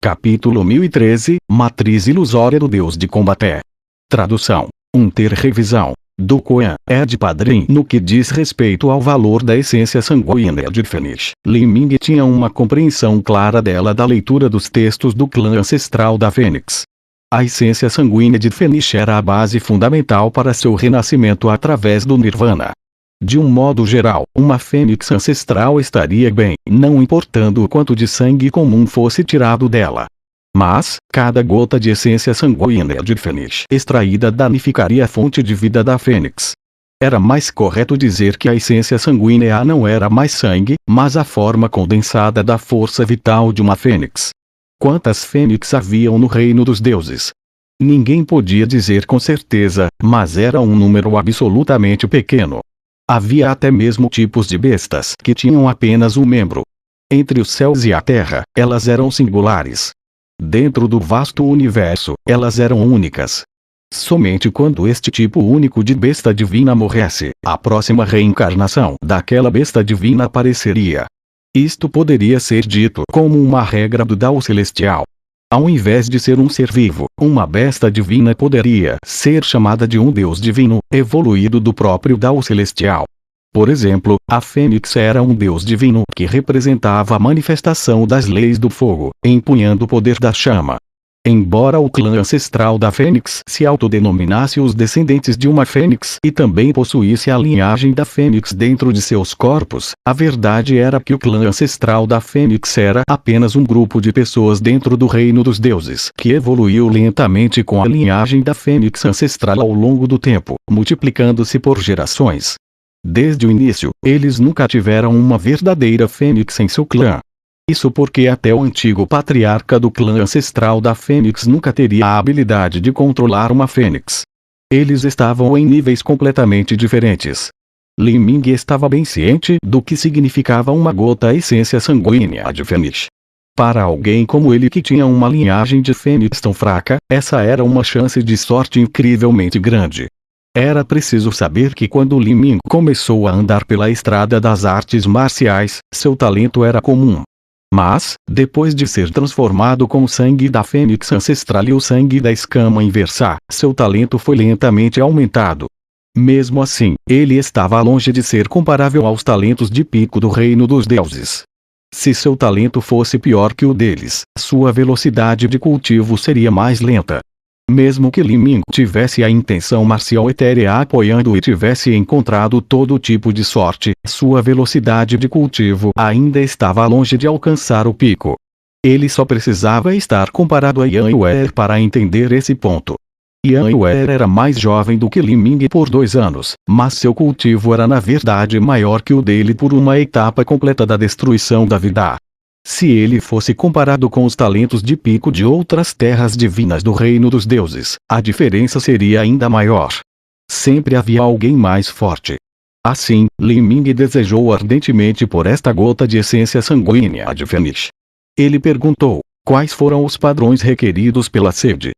Capítulo 1013, Matriz ilusória do Deus de Combate. Tradução. Ter revisão. Do Coan, Ed Padrim. No que diz respeito ao valor da essência sanguínea de Fênix, Li Ming tinha uma compreensão clara dela da leitura dos textos do clã ancestral da Fênix. A essência sanguínea de Fênix era a base fundamental para seu renascimento através do Nirvana. De um modo geral, uma fênix ancestral estaria bem, não importando o quanto de sangue comum fosse tirado dela. Mas, cada gota de essência sanguínea de Fênix extraída danificaria a fonte de vida da fênix. Era mais correto dizer que a essência sanguínea não era mais sangue, mas a forma condensada da força vital de uma fênix. Quantas fênix haviam no reino dos deuses? Ninguém podia dizer com certeza, mas era um número absolutamente pequeno. Havia até mesmo tipos de bestas que tinham apenas um membro. Entre os céus e a terra, elas eram singulares. Dentro do vasto universo, elas eram únicas. Somente quando este tipo único de besta divina morresse, a próxima reencarnação daquela besta divina apareceria. Isto poderia ser dito como uma regra do Dao Celestial. Ao invés de ser um ser vivo, uma besta divina poderia ser chamada de um deus divino, evoluído do próprio Dao Celestial. Por exemplo, a Fênix era um deus divino que representava a manifestação das leis do fogo, empunhando o poder da chama. Embora o clã ancestral da Fênix se autodenominasse os descendentes de uma Fênix e também possuísse a linhagem da Fênix dentro de seus corpos, a verdade era que o clã ancestral da Fênix era apenas um grupo de pessoas dentro do reino dos deuses que evoluiu lentamente com a linhagem da Fênix ancestral ao longo do tempo, multiplicando-se por gerações. Desde o início, eles nunca tiveram uma verdadeira Fênix em seu clã. Isso porque até o antigo patriarca do clã ancestral da Fênix nunca teria a habilidade de controlar uma Fênix. Eles estavam em níveis completamente diferentes. Li Ming estava bem ciente do que significava uma gota essência sanguínea de Fênix. Para alguém como ele que tinha uma linhagem de Fênix tão fraca, essa era uma chance de sorte incrivelmente grande. Era preciso saber que quando Li Ming começou a andar pela estrada das artes marciais, seu talento era comum. Mas, depois de ser transformado com o sangue da fênix ancestral e o sangue da escama inversa, seu talento foi lentamente aumentado. Mesmo assim, ele estava longe de ser comparável aos talentos de pico do reino dos deuses. Se seu talento fosse pior que o deles, sua velocidade de cultivo seria mais lenta. Mesmo que Li Ming tivesse a intenção marcial etérea apoiando e tivesse encontrado todo tipo de sorte, sua velocidade de cultivo ainda estava longe de alcançar o pico. Ele só precisava estar comparado a Yan Yuer para entender esse ponto. Yan Yuer era mais jovem do que Li Ming por 2 anos, mas seu cultivo era na verdade maior que o dele por uma etapa completa da destruição da vida. Se ele fosse comparado com os talentos de pico de outras terras divinas do reino dos deuses, a diferença seria ainda maior. Sempre havia alguém mais forte. Assim, Li Ming desejou ardentemente por esta gota de essência sanguínea de Fênix. Ele perguntou, quais foram os padrões requeridos pela sede?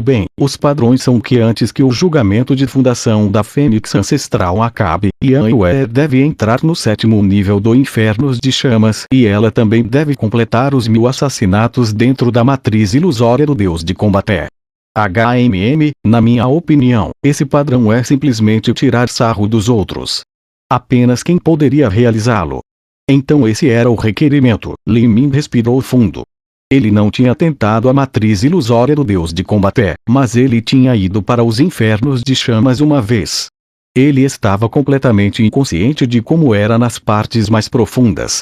Bem, os padrões são que antes que o julgamento de fundação da Fênix ancestral acabe, Yan Yuer deve entrar no 7º nível do Infernos de Chamas e ela também deve completar os 1000 assassinatos dentro da matriz ilusória do Deus de Combate. Na minha opinião, esse padrão é simplesmente tirar sarro dos outros. Apenas quem poderia realizá-lo. Então esse era o requerimento. Li Ming respirou fundo. Ele não tinha tentado a matriz ilusória do Deus de Combate, mas ele tinha ido para os Infernos de Chamas uma vez. Ele estava completamente inconsciente de como era nas partes mais profundas.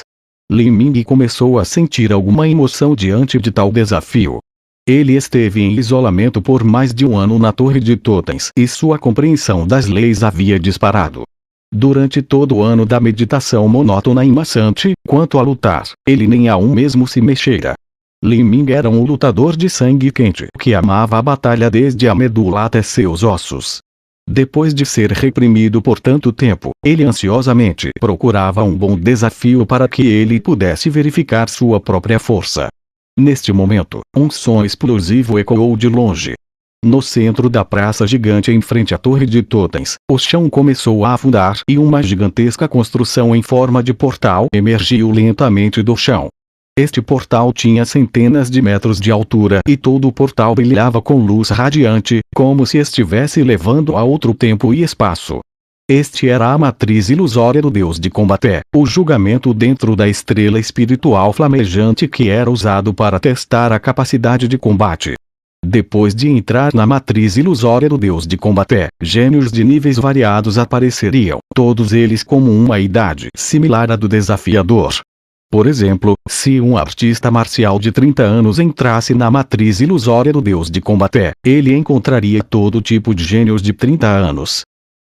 Li Ming começou a sentir alguma emoção diante de tal desafio. Ele esteve em isolamento por mais de 1 ano na Torre de Totens e sua compreensão das leis havia disparado. Durante todo o ano da meditação monótona e maçante, quanto a lutar, ele nem a um mesmo se mexera. Li Ming era um lutador de sangue quente que amava a batalha desde a medula até seus ossos. Depois de ser reprimido por tanto tempo, ele ansiosamente procurava um bom desafio para que ele pudesse verificar sua própria força. Neste momento, um som explosivo ecoou de longe. No centro da praça gigante em frente à Torre de Totens, o chão começou a afundar e uma gigantesca construção em forma de portal emergiu lentamente do chão. Este portal tinha centenas de metros de altura e todo o portal brilhava com luz radiante, como se estivesse levando a outro tempo e espaço. Este era a matriz ilusória do Deus de Combate, o julgamento dentro da estrela espiritual flamejante que era usado para testar a capacidade de combate. Depois de entrar na matriz ilusória do Deus de Combate, gênios de níveis variados apareceriam, todos eles como uma idade similar à do desafiador. Por exemplo, se um artista marcial de 30 anos entrasse na matriz ilusória do Deus de Combate, ele encontraria todo tipo de gênios de 30 anos.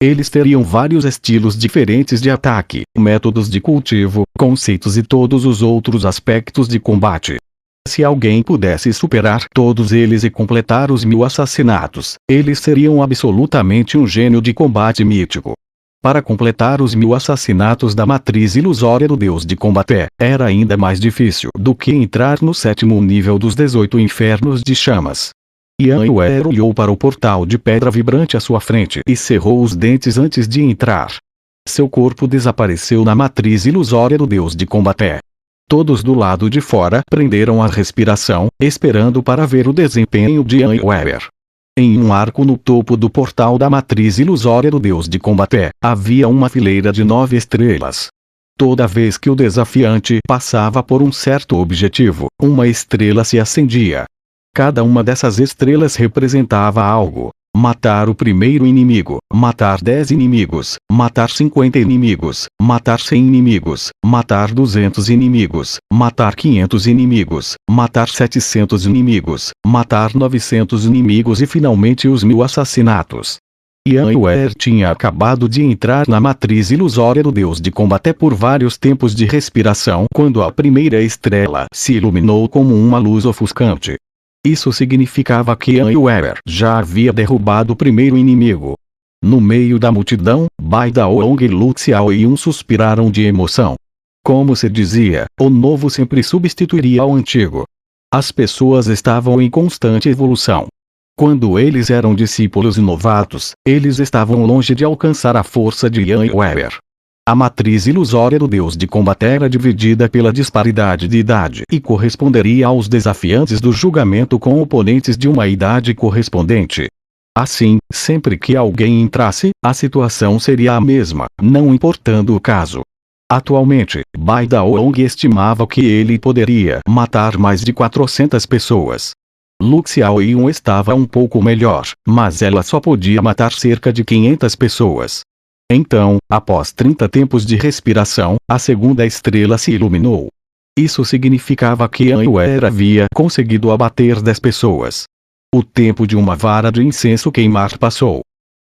Eles teriam vários estilos diferentes de ataque, métodos de cultivo, conceitos e todos os outros aspectos de combate. Se alguém pudesse superar todos eles e completar os 1000 assassinatos, eles seriam absolutamente um gênio de combate mítico. Para completar os 1000 assassinatos da matriz ilusória do Deus de Combate, era ainda mais difícil do que entrar no 7º nível dos 18 infernos de chamas. Yanhuer olhou para o portal de pedra vibrante à sua frente e cerrou os dentes antes de entrar. Seu corpo desapareceu na matriz ilusória do Deus de Combate. Todos do lado de fora prenderam a respiração, esperando para ver o desempenho de Yanhuer. Em um arco no topo do portal da matriz ilusória do Deus de Combate, havia uma fileira de 9 estrelas. Toda vez que o desafiante passava por um certo objetivo, uma estrela se acendia. Cada uma dessas estrelas representava algo. Matar o primeiro inimigo, matar 10 inimigos, matar 50 inimigos, matar 100 inimigos, matar 200 inimigos, matar 500 inimigos, matar 700 inimigos, matar 900 inimigos e finalmente os 1000 assassinatos. Yanhuer tinha acabado de entrar na matriz ilusória do Deus de Combate por vários tempos de respiração quando a primeira estrela se iluminou como uma luz ofuscante. Isso significava que Yanhuer já havia derrubado o primeiro inimigo. No meio da multidão, Bai Daong e Lu Xiaoyun suspiraram de emoção. Como se dizia, o novo sempre substituiria ao antigo. As pessoas estavam em constante evolução. Quando eles eram discípulos novatos, eles estavam longe de alcançar a força de Yanhuer. A matriz ilusória do Deus de Combate era dividida pela disparidade de idade e corresponderia aos desafiantes do julgamento com oponentes de uma idade correspondente. Assim, sempre que alguém entrasse, a situação seria a mesma, não importando o caso. Atualmente, Bai Daong estimava que ele poderia matar mais de 400 pessoas. Lu Xiaoyun estava um pouco melhor, mas ela só podia matar cerca de 500 pessoas. Então, após 30 tempos de respiração, a segunda estrela se iluminou. Isso significava que Yanhuer havia conseguido abater 10 pessoas. O tempo de uma vara de incenso queimar passou.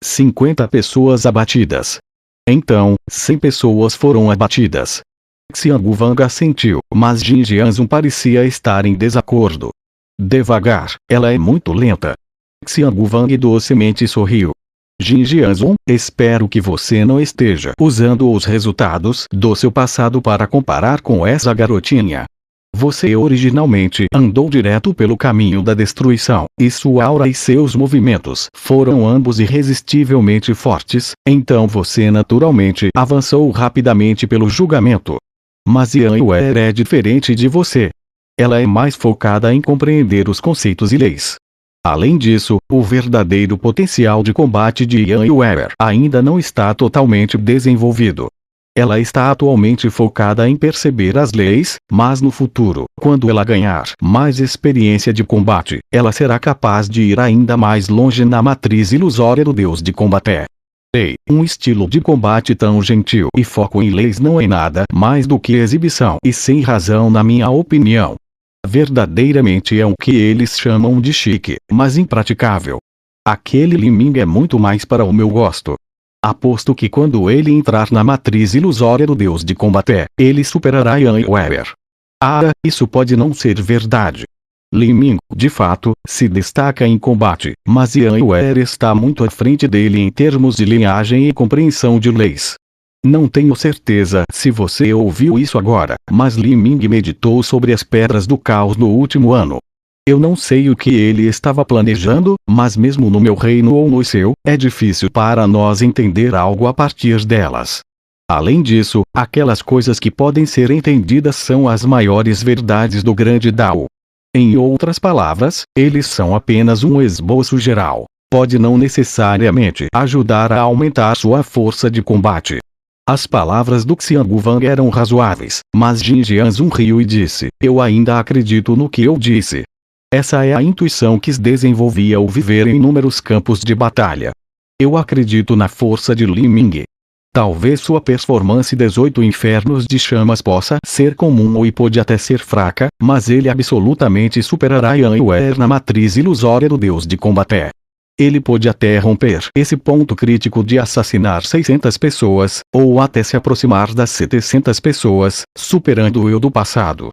50 pessoas abatidas. Então, 100 pessoas foram abatidas. Xianggu Wang assentiu, mas Jin Jianzun parecia estar em desacordo. Devagar, ela é muito lenta. Xianggu Wang docemente sorriu. Jin Jianzun, espero que você não esteja usando os resultados do seu passado para comparar com essa garotinha. Você originalmente andou direto pelo caminho da destruição, e sua aura e seus movimentos foram ambos irresistivelmente fortes, então você naturalmente avançou rapidamente pelo julgamento. Mas Yanhuer é diferente de você. Ela é mais focada em compreender os conceitos e leis. Além disso, o verdadeiro potencial de combate de Yanhuer ainda não está totalmente desenvolvido. Ela está atualmente focada em perceber as leis, mas no futuro, quando ela ganhar mais experiência de combate, ela será capaz de ir ainda mais longe na matriz ilusória do Deus de Combate. Um estilo de combate tão gentil e foco em leis não é nada mais do que exibição e sem razão na minha opinião. Verdadeiramente é o que eles chamam de chique, mas impraticável. Aquele Li Ming é muito mais para o meu gosto. Aposto que quando ele entrar na matriz ilusória do Deus de Combate, ele superará Yanhuer. Isso pode não ser verdade. Li Ming, de fato, se destaca em combate, mas Yanhuer está muito à frente dele em termos de linhagem e compreensão de leis. Não tenho certeza se você ouviu isso agora, mas Li Ming meditou sobre as pedras do caos no último ano. Eu não sei o que ele estava planejando, mas mesmo no meu reino ou no seu, é difícil para nós entender algo a partir delas. Além disso, aquelas coisas que podem ser entendidas são as maiores verdades do grande Dao. Em outras palavras, eles são apenas um esboço geral. Pode não necessariamente ajudar a aumentar sua força de combate. As palavras do Xianggu Wang eram razoáveis, mas Jin Jianzun riu e disse: eu ainda acredito no que eu disse. Essa é a intuição que desenvolvia o viver em inúmeros campos de batalha. Eu acredito na força de Li Ming. Talvez sua performance 18 infernos de chamas possa ser comum e pode até ser fraca, mas ele absolutamente superará Yan Yuer na matriz ilusória do deus de combate. Ele pode até romper esse ponto crítico de assassinar 600 pessoas, ou até se aproximar das 700 pessoas, superando o eu do passado.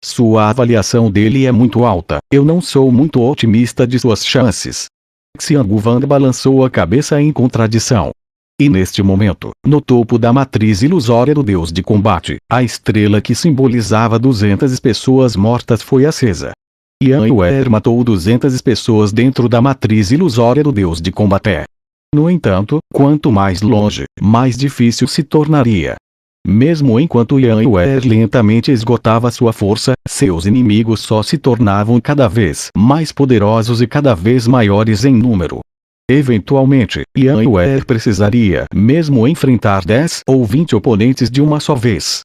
Sua avaliação dele é muito alta, eu não sou muito otimista de suas chances. Xianggu Wang balançou a cabeça em contradição. E neste momento, no topo da matriz ilusória do deus de combate, a estrela que simbolizava 200 pessoas mortas foi acesa. Yan Yuer matou 200 pessoas dentro da matriz ilusória do deus de combate. No entanto, quanto mais longe, mais difícil se tornaria. Mesmo enquanto Yan Yuer lentamente esgotava sua força, seus inimigos só se tornavam cada vez mais poderosos e cada vez maiores em número. Eventualmente, Yan Yuer precisaria mesmo enfrentar 10 ou 20 oponentes de uma só vez.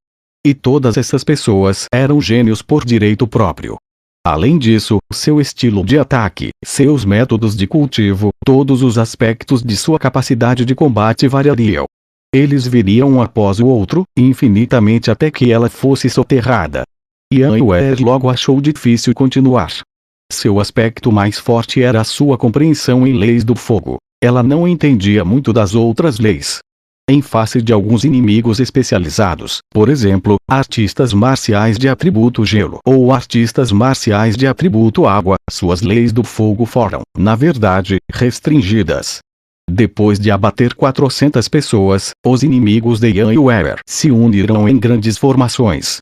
E todas essas pessoas eram gênios por direito próprio. Além disso, seu estilo de ataque, seus métodos de cultivo, todos os aspectos de sua capacidade de combate variariam. Eles viriam um após o outro, infinitamente até que ela fosse soterrada. Yan Yuer logo achou difícil continuar. Seu aspecto mais forte era a sua compreensão em leis do fogo. Ela não entendia muito das outras leis. Em face de alguns inimigos especializados, por exemplo, artistas marciais de atributo gelo ou artistas marciais de atributo água, suas leis do fogo foram, na verdade, restringidas. Depois de abater 400 pessoas, os inimigos de Yan Yuer se uniram em grandes formações.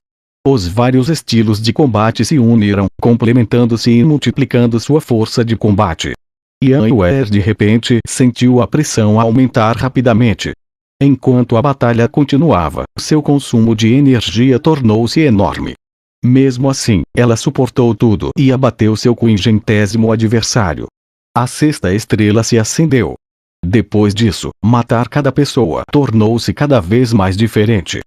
Os vários estilos de combate se uniram, complementando-se e multiplicando sua força de combate. Yan Yuer de repente sentiu a pressão aumentar rapidamente. Enquanto a batalha continuava, seu consumo de energia tornou-se enorme. Mesmo assim, ela suportou tudo e abateu seu 50º adversário. A sexta estrela se acendeu. Depois disso, matar cada pessoa tornou-se cada vez mais diferente.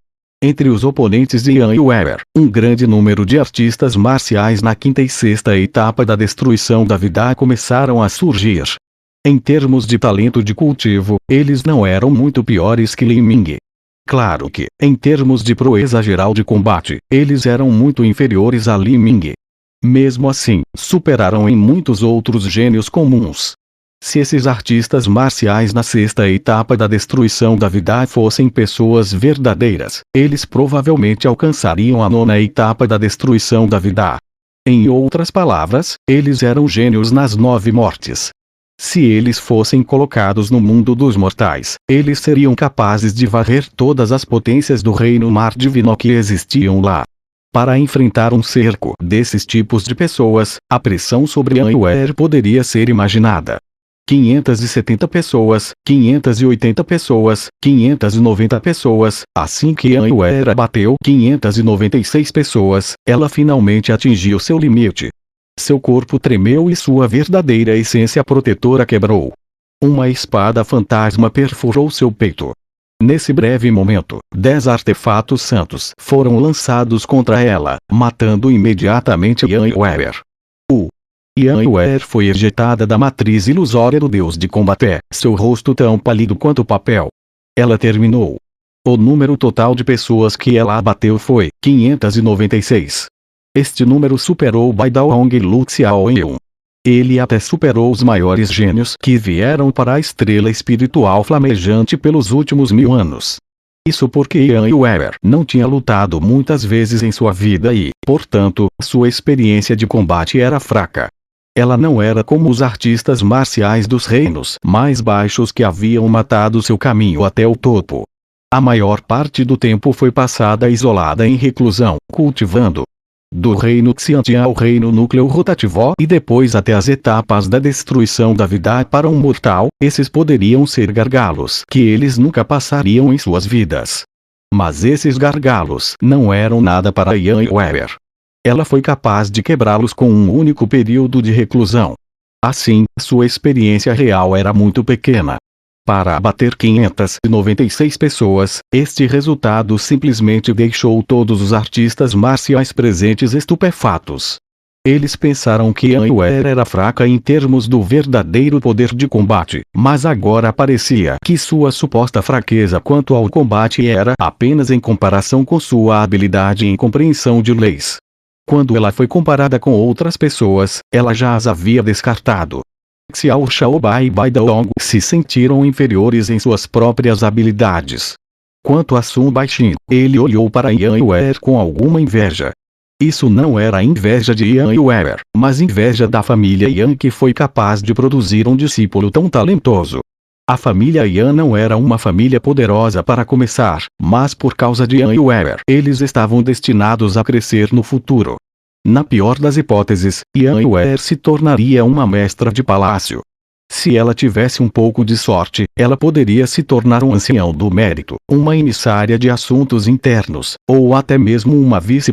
Entre os oponentes de Yan Yuer, um grande número de artistas marciais na quinta e sexta etapa da destruição da vida começaram a surgir. Em termos de talento de cultivo, eles não eram muito piores que Li Ming. Claro que, em termos de proeza geral de combate, eles eram muito inferiores a Li Ming. Mesmo assim, superaram em muitos outros gênios comuns. Se esses artistas marciais na sexta etapa da destruição da vida fossem pessoas verdadeiras, eles provavelmente alcançariam a nona etapa da destruição da vida. Em outras palavras, eles eram gênios nas 9 mortes. Se eles fossem colocados no mundo dos mortais, eles seriam capazes de varrer todas as potências do reino mar divino que existiam lá. Para enfrentar um cerco desses tipos de pessoas, a pressão sobre Yan Yuer poderia ser imaginada. 570 pessoas, 580 pessoas, 590 pessoas, assim que Yan Yuer abateu 596 pessoas, ela finalmente atingiu seu limite. Seu corpo tremeu e sua verdadeira essência protetora quebrou. Uma espada fantasma perfurou seu peito. Nesse breve momento, 10 artefatos santos foram lançados contra ela, matando imediatamente Yan Yuer. Yan Yuer foi ejetada da matriz ilusória do deus de combate, seu rosto tão pálido quanto papel. Ela terminou. O número total de pessoas que ela abateu foi 596. Este número superou Bai Daohong e Lu Xiaoyun. Ele até superou os maiores gênios que vieram para a estrela espiritual flamejante pelos últimos 1000 anos. Isso porque Yan Yuer não tinha lutado muitas vezes em sua vida e, portanto, sua experiência de combate era fraca. Ela não era como os artistas marciais dos reinos mais baixos que haviam matado seu caminho até o topo. A maior parte do tempo foi passada isolada em reclusão, cultivando. Do reino Xiantian ao reino núcleo rotativo e depois até as etapas da destruição da vida para um mortal, esses poderiam ser gargalos que eles nunca passariam em suas vidas. Mas esses gargalos não eram nada para Yan Weber. Ela foi capaz de quebrá-los com um único período de reclusão. Assim, sua experiência real era muito pequena. Para abater 596 pessoas, este resultado simplesmente deixou todos os artistas marciais presentes estupefatos. Eles pensaram que Yan Weber era fraca em termos do verdadeiro poder de combate, mas agora parecia que sua suposta fraqueza quanto ao combate era apenas em comparação com sua habilidade em compreensão de leis. Quando ela foi comparada com outras pessoas, ela já as havia descartado. Xiao Shaobai e Bai Daong se sentiram inferiores em suas próprias habilidades. Quanto a Sun Baixin, ele olhou para Yan Weber com alguma inveja. Isso não era inveja de Yan Weber, mas inveja da família Yan que foi capaz de produzir um discípulo tão talentoso. A família Yan não era uma família poderosa para começar, mas por causa de Yan Weber, eles estavam destinados a crescer no futuro. Na pior das hipóteses, Yan Weber se tornaria uma mestra de palácio. Se ela tivesse um pouco de sorte, ela poderia se tornar um ancião do mérito, uma emissária de assuntos internos, ou até mesmo uma vice